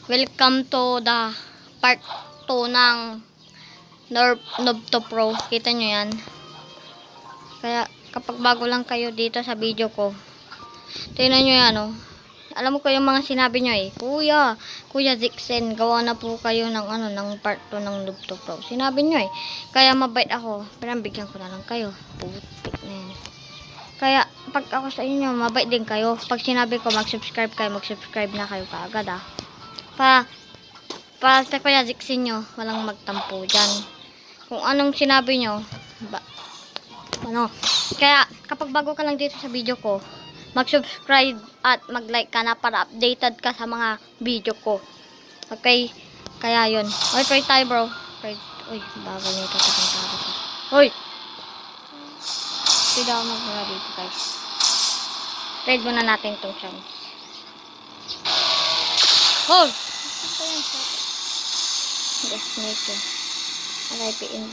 Welcome to the part 2 ng Noob to Pro. Kita nyo yan. Kaya kapag bago lang kayo dito sa video ko, tingnan nyo yan oh. Alam mo ko yung mga sinabi nyo eh. Kuya Zixen, gawa na po kayo ng ng part 2 ng Noob to Pro. Sinabi nyo eh. Kaya mabait ako. Pero bigyan ko na lang kayo. Putik na yan. Kaya pag ako sa inyo, mabait din kayo. Pag sinabi ko mag-subscribe kayo, mag-subscribe na kayo kaagad ah. Para sa Kuya Zixen nyo, walang magtampo dyan. Kung anong sinabi nyo, kaya kapag bago ka lang dito sa video ko, mag-subscribe at mag-like ka na para updated ka sa mga video ko. Okay? Kaya yun. Oy, pray tayo bro. Uy, bagal nito sa pantado ko. Uy! Hindi ako magmula dito guys. Trade muna natin itong chance. Oh! Destination. RIP in